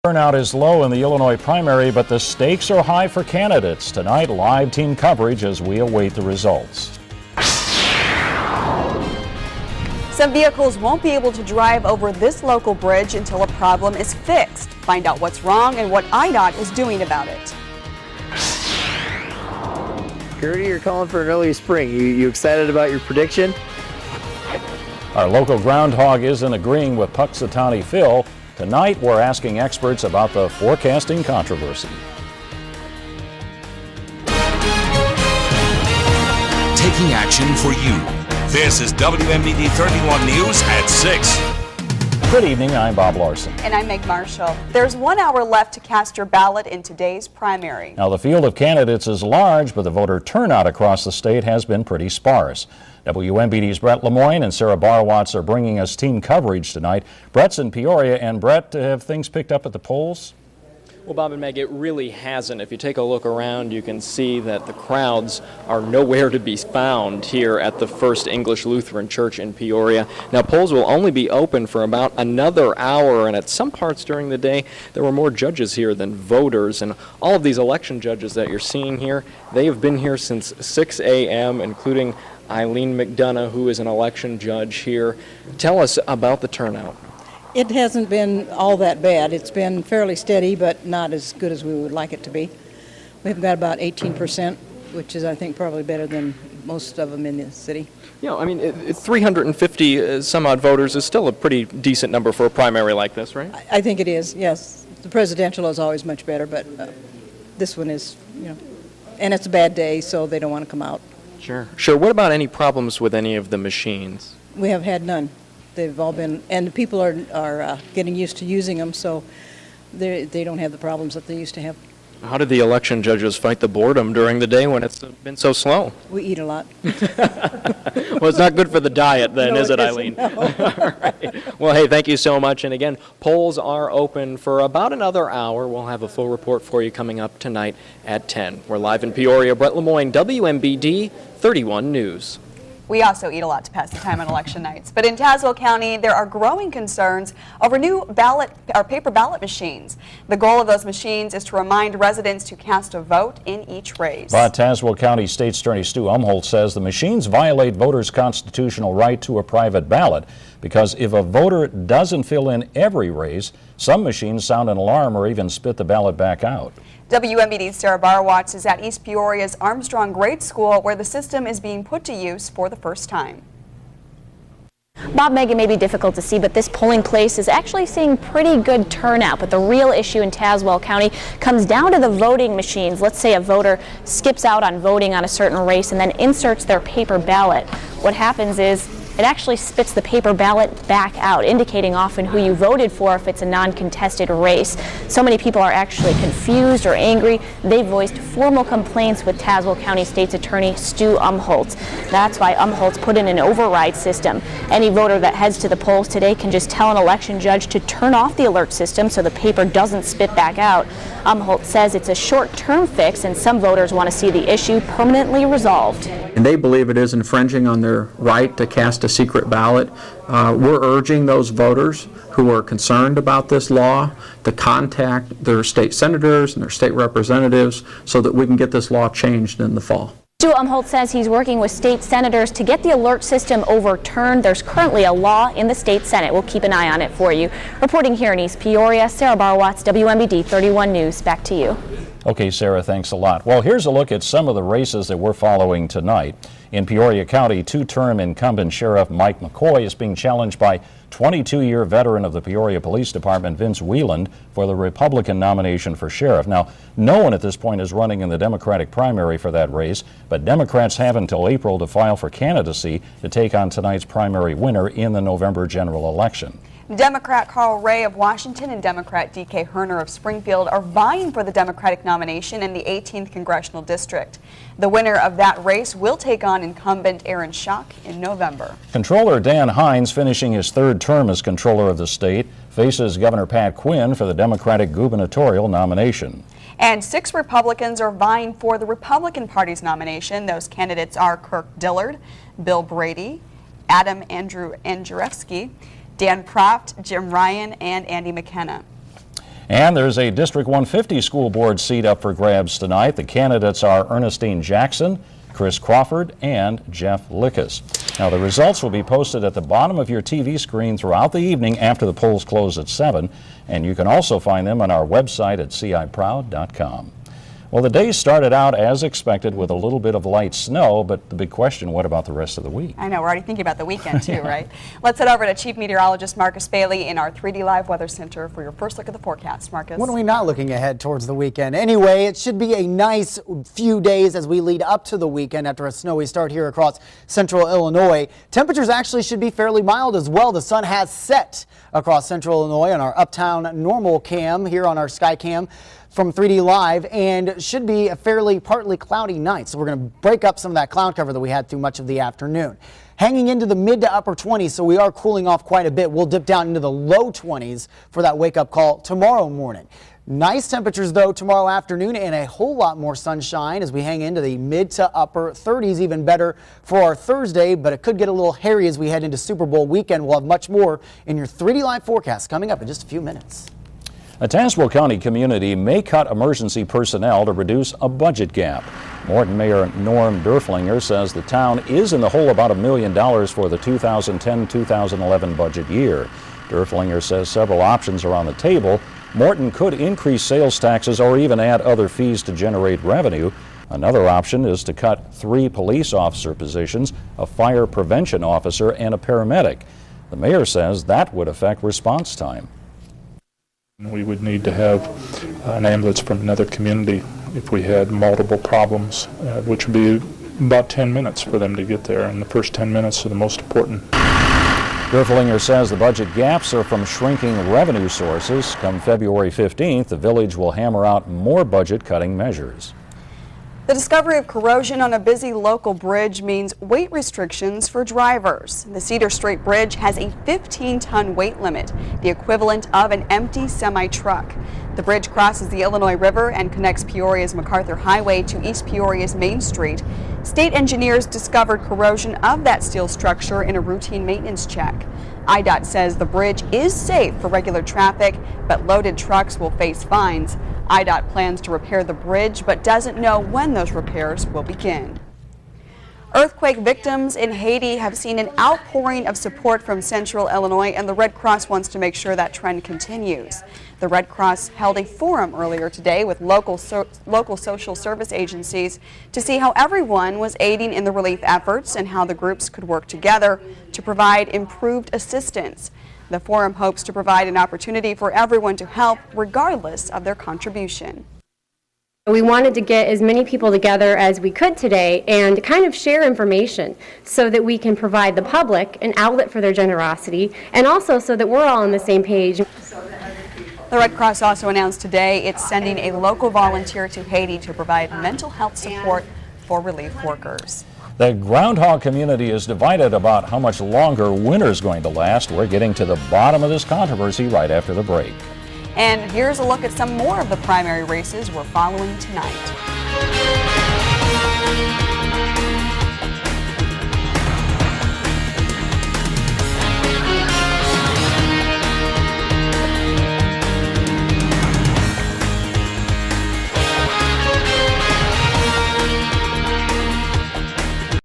Turnout is low in the Illinois primary, but the stakes are high for candidates. Tonight, live team coverage as we await the results. Some vehicles won't be able to drive over this local bridge until a problem is fixed. Find out what's wrong and what IDOT is doing about it. Gertie, you're calling for an early spring. You excited about your prediction? Our local groundhog isn't agreeing with Puxatawny Phil. Tonight, we're asking experts about the forecasting controversy. Taking action for you. This is WMBD 31 News at 6. Good evening, I'm Bob Larson. And I'm Meg Marshall. There's 1 hour left to cast your ballot in today's primary. Now, the field of candidates is large, but the voter turnout across the state has been pretty sparse. WMBD's Brett Lemoyne and Sarah Barwatz are bringing us team coverage tonight. Brett's in Peoria, and Brett, have things picked up at the polls? Well, Bob and Meg, it really hasn't. If you take a look around, you can see that the crowds are nowhere to be found here at the First English Lutheran Church in Peoria. Now, polls will only be open for about another hour, and at some parts during the day, there were more judges here than voters. And all of these election judges that you're seeing here, they have been here since 6 a.m., including Eileen McDonough, who is an election judge here. Tell us about the turnout. It hasn't been all that bad. It's been fairly steady, but not as good as we would like it to be. We've got about 18%, which is, I think, probably better than most of them in the city. Yeah, I mean, 350 some odd voters is still a pretty decent number for a primary like this, right? I think it is, yes. The presidential is always much better, but this one is, and it's a bad day, so they don't want to come out. Sure. What about any problems with any of the machines? We have had none. They've all been, and the people are getting used to using them, so they don't have the problems that they used to have. How did the election judges fight the boredom during the day when it's been so slow? We eat a lot. Well, it's not good for the diet then, No, is it, Eileen? No. All right. Well, hey, thank you so much. And again, polls are open for about another hour. We'll have a full report for you coming up tonight at 10. We're live in Peoria. Brett Lemoyne, WMBD 31 News. We also eat a lot to pass the time on election nights. But in Tazewell County, there are growing concerns over new paper ballot machines. The goal of those machines is to remind residents to cast a vote in each race. But Tazewell County State Attorney Stu Umholtz says the machines violate voters' constitutional right to a private ballot because if a voter doesn't fill in every race, some machines sound an alarm or even spit the ballot back out. WMBD's Sarah Barwatz is at East Peoria's Armstrong Grade School, where the system is being put to use for the first time. Bob, Meg, it may be difficult to see, but this polling place is actually seeing pretty good turnout. But the real issue in Tazewell County comes down to the voting machines. Let's say a voter skips out on voting on a certain race and then inserts their paper ballot. What happens is it actually spits the paper ballot back out, indicating often who you voted for if it's a non-contested race. So many people are actually confused or angry. They voiced formal complaints with Tazewell County State's Attorney Stu Umholtz. That's why Umholtz put in an override system. Any voter that heads to the polls today can just tell an election judge to turn off the alert system so the paper doesn't spit back out. Umholtz says it's a short-term fix, and some voters want to see the issue permanently resolved. And they believe it is infringing on their right to cast a secret ballot. We're urging those voters who are concerned about this law to contact their state senators and their state representatives so that we can get this law changed in the fall. Stu Umholtz says he's working with state senators to get the alert system overturned. There's currently a law in the state Senate. We'll keep an eye on it for you. Reporting here in East Peoria, Sarah Barwatz, WMBD 31 News. Back to you. Okay, Sarah, thanks a lot. Well, here's a look at some of the races that we're following tonight. In Peoria County, two-term incumbent Sheriff Mike McCoy is being challenged by 22-year veteran of the Peoria Police Department, Vince Wieland, for the Republican nomination for sheriff. Now, no one at this point is running in the Democratic primary for that race, but Democrats have until April to file for candidacy to take on tonight's primary winner in the November general election. Democrat Carl Ray of Washington and Democrat D.K. Herner of Springfield are vying for the Democratic nomination in the 18th Congressional District. The winner of that race will take on incumbent Aaron Schock in November. Controller Dan Hines, finishing his third term as controller of the state, faces Governor Pat Quinn for the Democratic gubernatorial nomination. And 6 Republicans are vying for the Republican Party's nomination. Those candidates are Kirk Dillard, Bill Brady, Adam Andrzejewski, Dan Proft, Jim Ryan, and Andy McKenna. And there's a District 150 school board seat up for grabs tonight. The candidates are Ernestine Jackson, Chris Crawford, and Jeff Lickus. Now, the results will be posted at the bottom of your TV screen throughout the evening after the polls close at 7, and you can also find them on our website at ciproud.com. Well, the day started out as expected with a little bit of light snow, but the big question, what about the rest of the week? I know, we're already thinking about the weekend too, right? Let's head over to Chief Meteorologist Marcus Bailey in our 3D Live Weather Center for your first look at the forecast. Marcus. When are we not looking ahead towards the weekend? Anyway, it should be a nice few days as we lead up to the weekend after a snowy start here across central Illinois. Temperatures actually should be fairly mild as well. The sun has set across central Illinois on our uptown normal cam here on our sky cam from 3D Live, and should be a fairly partly cloudy night. So we're going to break up some of that cloud cover that we had through much of the afternoon. Hanging into the mid to upper 20s, so we are cooling off quite a bit. We'll dip down into the low 20s for that wake-up call tomorrow morning. Nice temperatures, though, tomorrow afternoon, and a whole lot more sunshine as we hang into the mid to upper 30s, even better for our Thursday, but it could get a little hairy as we head into Super Bowl weekend. We'll have much more in your 3D Live forecast coming up in just a few minutes. A Tazewell County community may cut emergency personnel to reduce a budget gap. Morton Mayor Norm Derflinger says the town is in the hole about $1 million for the 2010-2011 budget year. Derflinger says several options are on the table. Morton could increase sales taxes or even add other fees to generate revenue. Another option is to cut 3 police officer positions, a fire prevention officer, and a paramedic. The mayor says that would affect response time. We would need to have an ambulance from another community if we had multiple problems, which would be about 10 minutes for them to get there, and the first 10 minutes are the most important. Derflinger says the budget gaps are from shrinking revenue sources. Come February 15th, the village will hammer out more budget-cutting measures. The discovery of corrosion on a busy local bridge means weight restrictions for drivers. The Cedar Strait Bridge has a 15-ton weight limit, the equivalent of an empty semi-truck. The bridge crosses the Illinois River and connects Peoria's MacArthur Highway to East Peoria's Main Street. State engineers discovered corrosion of that steel structure in a routine maintenance check. IDOT says the bridge is safe for regular traffic, but loaded trucks will face fines. IDOT plans to repair the bridge, but doesn't know when those repairs will begin. Earthquake victims in Haiti have seen an outpouring of support from Central Illinois, and the Red Cross wants to make sure that trend continues. The Red Cross held a forum earlier today with local social service agencies to see how everyone was aiding in the relief efforts and how the groups could work together to provide improved assistance. The forum hopes to provide an opportunity for everyone to help regardless of their contribution. We wanted to get as many people together as we could today and kind of share information so that we can provide the public an outlet for their generosity, and also so that we're all on the same page. The Red Cross also announced today it's sending a local volunteer to Haiti to provide mental health support for relief workers. The groundhog community is divided about how much longer winter's going to last. We're getting to the bottom of this controversy right after the break. And here's a look at some more of the primary races we're following tonight.